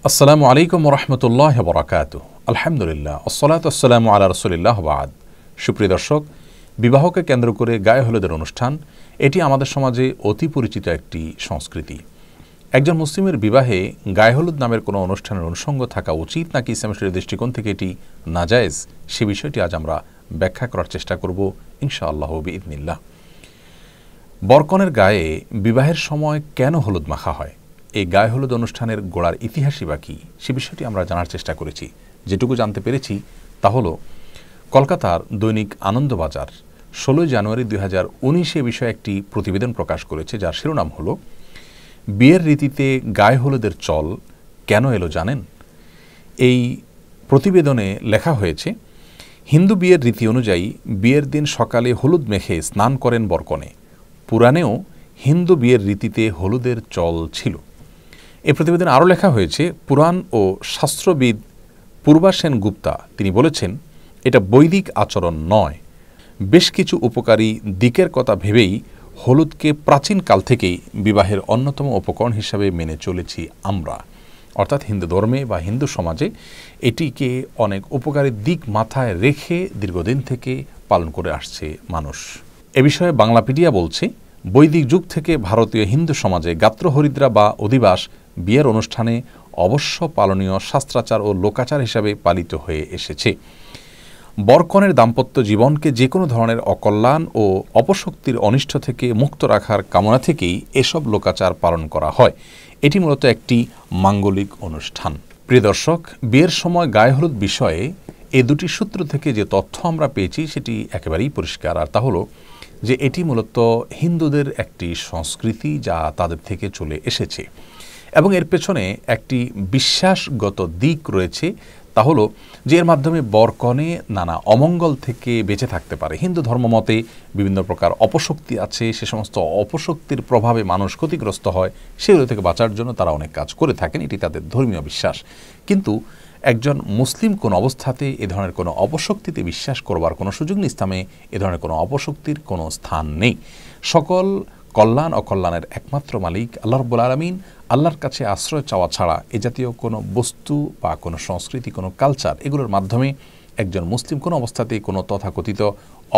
আসসালামু আলাইকুম ওরহমতুল্লাহ বরাকাতুহ। আলহামদুলিল্লাহ, আসসালাতু ওয়াসসালামু আলা রাসূলিল্লাহ বাদ। সুপ্রিয় দর্শক, বিবাহকে কেন্দ্র করে গায়ে হলুদের অনুষ্ঠান এটি আমাদের সমাজে অতি পরিচিত একটি সংস্কৃতি। একজন মুসলিমের বিবাহে গায়ে হলুদ নামের কোনো অনুষ্ঠানের অনুষঙ্গ থাকা উচিত নাকি ইসলামের দৃষ্টিকোণ থেকে এটি নাজায়েজ, সে বিষয়টি আজ আমরা ব্যাখ্যা করার চেষ্টা করব ইনশাআল্লাহ বিইذনিল্লাহ। বরকনের গায়ে বিবাহের সময় কেন হলুদ মাখা হয়, এই গায়ে হলুদ অনুষ্ঠানের গোড়ার ইতিহাসই বা কী, সে বিষয়টি আমরা জানার চেষ্টা করেছি। যেটুকু জানতে পেরেছি তা হলো, কলকাতার দৈনিক আনন্দবাজার 16 জানুয়ারি 2019 বিষয়ে একটি প্রতিবেদন প্রকাশ করেছে, যার শিরোনাম হলো বিয়ের রীতিতে গায়ে হলুদের চল কেন এলো জানেন। এই প্রতিবেদনে লেখা হয়েছে, হিন্দু বিয়ের রীতি অনুযায়ী বিয়ের দিন সকালে হলুদ মেখে স্নান করেন বরকনে। পুরাণেও হিন্দু বিয়ের রীতিতে হলুদের চল ছিল। এই প্রতিবেদনে আরও লেখা হয়েছে, পুরাণ ও শাস্ত্রবিদ পূর্বা সেন গুপ্তা তিনি বলেছেন, এটা বৈদিক আচরণ নয়, বেশ কিছু উপকারী দিকের কথা ভেবেই হলুদকে প্রাচীনকাল থেকেই বিবাহের অন্যতম উপকরণ হিসাবে মেনে চলেছি আমরা। অর্থাৎ হিন্দু ধর্মে বা হিন্দু সমাজে এটিকে অনেক উপকারী দিক মাথায় রেখে দীর্ঘদিন থেকে পালন করে আসছে মানুষ। এ বিষয়ে বাংলাপিডিয়া বলছে, বৈদিক যুগ থেকে ভারতীয় হিন্দু সমাজে গাত্রহরিদ্রা বা অধিবাস বিয়ের অনুষ্ঠানে অবশ্য পালনীয় শাস্ত্রাচার ও লোকাচার হিসাবে পালিত হয়ে এসেছে। বরকনের দাম্পত্য জীবনকে যে কোনো ধরনের অকল্যাণ ও অপশক্তির অনিষ্ট থেকে মুক্ত রাখার কামনা থেকেই এসব লোকাচার পালন করা হয়। এটি মূলত একটি মাঙ্গলিক অনুষ্ঠান। প্রিয় দর্শক, বিয়ের সময় গায়ে হলুদ বিষয়ে এই দুটি সূত্র থেকে যে তথ্য আমরা পেয়েছি সেটি একেবারেই পরিষ্কার, আর তা হলো যে এটি মূলত হিন্দুদের একটি সংস্কৃতি যা তাদের থেকে চলে এসেছে এবং এর পেছনে একটি বিশ্বাসগত দিক রয়েছে, তা হলো যে এর মাধ্যমে বরকনে নানা অমঙ্গল থেকে বেঁচে থাকতে পারে। হিন্দু ধর্মমতে বিভিন্ন প্রকার অপশক্তি আছে, সে সমস্ত অপশক্তির প্রভাবে মানুষ ক্ষতিগ্রস্ত হয়, সেগুলো থেকে বাঁচার জন্য তারা অনেক কাজ করে থাকেন, এটি তাদের ধর্মীয় বিশ্বাস। কিন্তু একজন মুসলিম কোন অবস্থাতে এ ধরনের কোনো অপশক্তিতে বিশ্বাস করবার কোনো সুযোগ নেই। ইসলামে এ ধরনের কোনো অপশক্তির কোনো স্থান নেই। সকল কল্যাণ অকল্যাণের একমাত্র মালিক আল্লাহ রাব্বুল আলামিন। আল্লাহর কাছে আশ্রয় চাওয়া ছাড়া এ জাতীয় কোনো বস্তু বা কোনো সংস্কৃতি, কোনো কালচার, এগুলোর মাধ্যমে একজন মুসলিম কোনো অবস্থাতেই কোনো তথাকথিত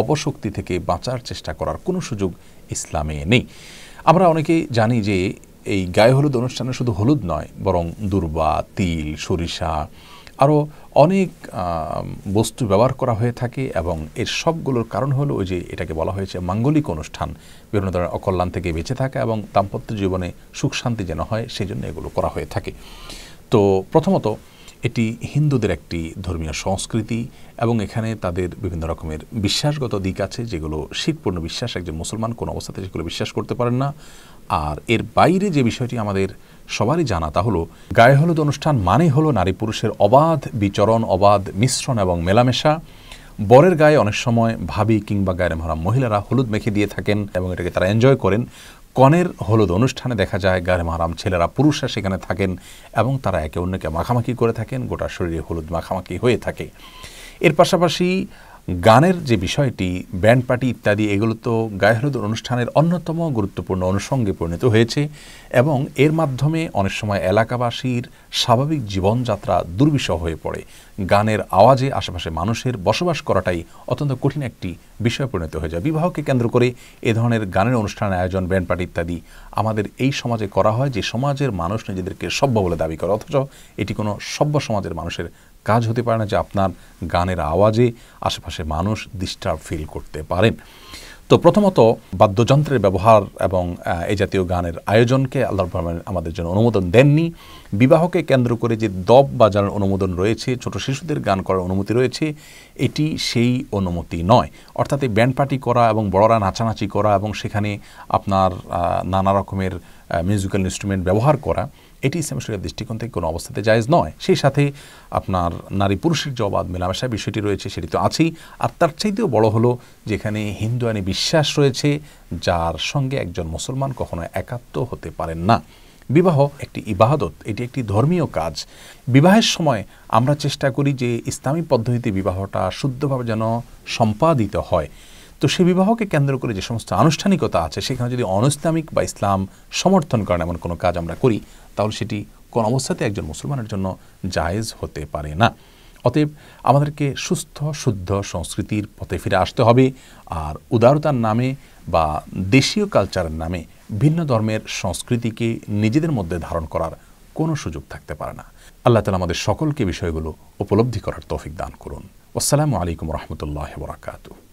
অপশক্তি থেকে বাঁচার চেষ্টা করার কোনো সুযোগ ইসলামে নেই। আমরা অনেকেই জানি যে এই গায়ে হলুদ অনুষ্ঠানে শুধু হলুদ নয়, বরং দূর্বা, তিল, সরিষা, আরও অনেক বস্তু ব্যবহার করা হয়ে থাকে এবং এর সবগুলোর কারণ হলো ওই যে এটাকে বলা হয়েছে মাঙ্গলিক অনুষ্ঠান, বিভিন্ন ধরনের অকল্যাণ থেকে বেঁচে থাকা এবং দাম্পত্য জীবনে সুখ শান্তি যেন হয় সেই জন্য এগুলো করা হয়ে থাকে। তো প্রথমত এটি হিন্দুদের একটি ধর্মীয় সংস্কৃতি এবং এখানে তাদের বিভিন্ন রকমের বিশ্বাসগত দিক আছে যেগুলো শিরপূর্ণ বিশ্বাস, একজন মুসলমান কোনো অবস্থাতে সেগুলো বিশ্বাস করতে পারেন না। আর এর বাইরে যে বিষয়টি আমাদের সবারই জানা, তা হলো গায়ে হলুদ অনুষ্ঠান মানে হলো নারী পুরুষের অবাধ বিচরণ, অবাধ মিশ্রণ এবং মেলামেশা। বরের গায়ে অনেক সময় ভাবি কিংবা গায়ে মহারাম মহিলারা হলুদ মেখে দিয়ে থাকেন এবং এটাকে তারা এনজয় করেন। কনের হলুদ অনুষ্ঠানে দেখা যায় গায়ে মহারাম ছেলেরা, পুরুষরা সেখানে থাকেন এবং তারা একে অন্যকে মাখামাখি করে থাকেন, গোটা শরীরে হলুদ মাখামাখি হয়ে থাকে। এর পাশাপাশি গানের যে বিষয়টি, ব্যান্ড পার্টি ইত্যাদি, এগুলো তো গায়ে হলুদ অনুষ্ঠানের অন্যতম গুরুত্বপূর্ণ অনুষঙ্গে পরিণত হয়েছে এবং এর মাধ্যমে অনেক সময় এলাকাবাসীর স্বাভাবিক জীবনযাত্রা দুর্বিষহ হয়ে পড়ে। গানের আওয়াজে আশেপাশে মানুষের বসবাস করাটাই অত্যন্ত কঠিন একটি বিষয় পরিণত হয়ে যায়। বিবাহকে কেন্দ্র করে এ ধরনের গানের অনুষ্ঠানের আয়োজন, ব্যান্ড পার্টি ইত্যাদি আমাদের এই সমাজে করা হয়, যে সমাজের মানুষ নিজেদেরকে সভ্য বলে দাবি করে, অথচ এটি কোনো সভ্য সমাজের মানুষের কাজ হতে পারে না যে আপনার গানের আওয়াজে আশেপাশে মানুষ ডিস্টার্ব ফিল করতে পারেন। তো প্রথমত বাদ্যযন্ত্রের ব্যবহার এবং এই জাতীয় গানের আয়োজনকে আল্লাহ আমাদের জন্য অনুমোদন দেননি। বিবাহকে কেন্দ্র করে যে দব বাজানোর অনুমোদন রয়েছে, ছোট শিশুদের গান করার অনুমতি রয়েছে, এটি সেই অনুমতি নয়। অর্থাৎ এই ব্যান্ড পার্টি করা এবং বড়রা নাচানাচি করা এবং সেখানে আপনার নানা রকমের মিউজিক্যাল ইনস্ট্রুমেন্ট ব্যবহার করা, এটি ইসলাম শরীয়তের দৃষ্টিকোণ থেকে কোনো অবস্থাতে জায়েজ নয়। সেই সাথে আপনার নারী পুরুষের যে অবাধ মেলামেশার বিষয়টি রয়েছে সেটি তো আছেই, আর তার চাইতেও বড় হলো যেখানে হিন্দু আইনি বিশ্বাস রয়েছে যার সঙ্গে একজন মুসলমান কখনো একাত্ম হতে পারেন না। বিবাহ একটি ইবাদত, এটি একটি ধর্মীয় কাজ। বিবাহের সময় আমরা চেষ্টা করি যে ইসলামী পদ্ধতিতে বিবাহটা শুদ্ধভাবে যেন সম্পাদিত হয়। তো সেই বিবাহকে কেন্দ্র করে যে সমস্ত আনুষ্ঠানিকতা আছে সেখানে যদি অনইসলামিক বা ইসলাম সমর্থন করেন এমন কোনো কাজ আমরা করি তাহলে সেটি কোন অবস্থাতে একজন মুসলমানের জন্য জায়েজ হতে পারে না। অতএব আমাদেরকে সুস্থ শুদ্ধ সংস্কৃতির পথে ফিরে আসতে হবে। আর উদারতার নামে বা দেশীয় কালচারের নামে ভিন্ন ধর্মের সংস্কৃতিকে নিজেদের মধ্যে ধারণ করার কোনো সুযোগ থাকতে পারে না। আল্লাহ তাআলা আমাদের সকলকে বিষয়গুলো উপলব্ধি করার তৌফিক দান করুন। আসসালামু আলাইকুম রহমতুল্লাহ ওয়া বারাকাতুহু।